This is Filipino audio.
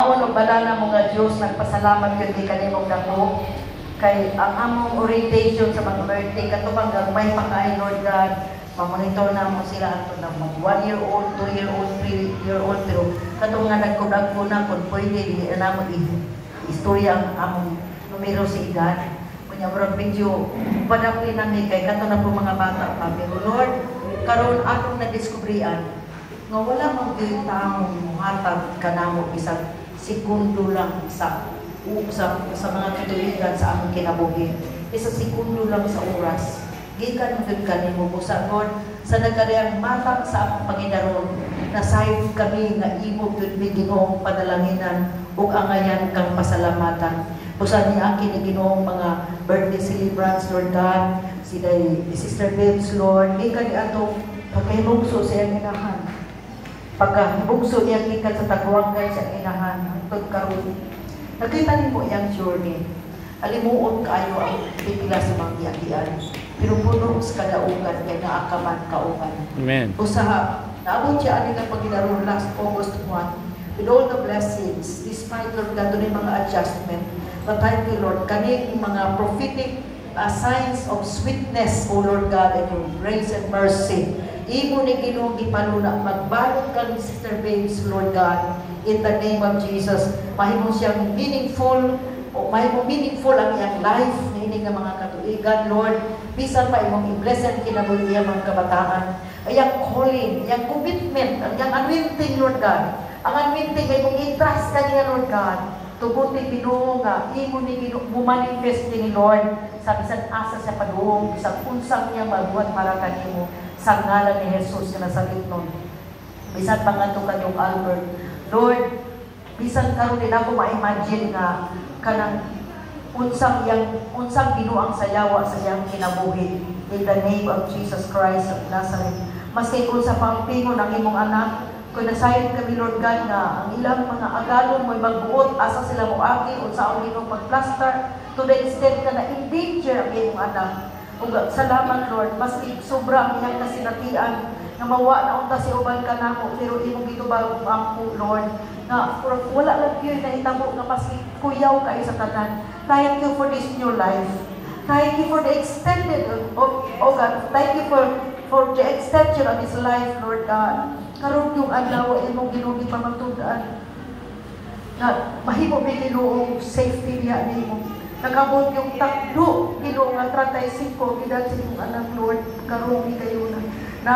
Uno bala na mga Diyos, nagpasalamat yun di kanimong dako. Kay ang among orientation sa mga birthday, katubang may pakain, Lord God, mamonitor na mo sila ato na mga 1-year-old, 2-year-old, 3-year-old, pero katong nga nagkudag ko na kung pwede, hindi na mo istorya ang among numero sa edad. Kanya murag medyo padapin namin kay kato na po mga bata pa. Pero Lord, karon atong nadiskubrian, nga wala mong taong muhatag ka na mo isang segundo lang sa mga katuligan sa aming kinabuhi. Isang segundo lang sa oras. Gikan mo kanimo busa Lord sa nagkariang matang sa among Panginoon na sayod kami nga imo gyud mi Ginoong padalanginan ug angayan kang pasalamatan. Busa ni akin ni Ginoong mga birthday celebrants, Lord God, si Sister Babes, Lord, gikan ni atong pagkahibugso sa iyang inahan. Pagkahibugso niya gikan sa tagwangan sa inahan hangtod karon. Nakita niyo iyang journey. Alimuot kayo ang pipila sa mga giyan. Pero puno sa kadaugan kay naakaman kauban. Amen. Usaha, naabot siya ani nga paginaron last August 1 with all the blessings, despite Lord God doon mga adjustment. But thank you Lord, kaning mga prophetic signs of sweetness, O Lord God, and your grace and mercy. Imo ni Ginoo gipanuna magbalot ka ni Sister Babes, Lord God, in the name of Jesus. Mahimo siyang meaningful ang iyang life ini nga mga katuigan, Lord. Bisan pa imong i-bless and kinabuhi ang mga kabataan. Iyang calling, iyang commitment, ang iyang anointing, Lord God. Ang anointing ay mong i-trust ka niya, Lord God. Tubuti Ginoo nga imo ni Ginoo bumanifest ni Lord sa bisan asa sa paduong sa unsang niya magbuhat para kanimo sa ngalan ni Jesus nga nasalit nun. Bisan pangadto kadtong Albert, Lord, bisan karon din ako ma-imagine nga kanang unsang Ginoo ang sayawa sa iyang kinabuhi in the name of Jesus Christ of Nazareth. Maski kung sa pampingon ng imong anak, kung nasayon kami, Lord God, nga ang ilang mga agalon mo'y magbuot, asa sila mo aki, o sa ang Ginoo magplaster, to the extent na na-endanger ang imong anak. Ug salamat, Lord, maski sobra ang iyang kasinatian, nga mawa na unta si uban ka namo, pero imong gitubag ang Lord, nga wala lang yun na hitabo nga maski kuyaw kayo sa tanan. Thank you for this new life. Thank you for the extended, oh God, thank you for the extension of his life, Lord God. Karon yung adlaw imong Ginoo pamatudan na mahimo mi Ginoo safety niya nimo. Nakabot yung takdo Ginoo nga 35 gidan sa imong anak, Lord, karon kayo na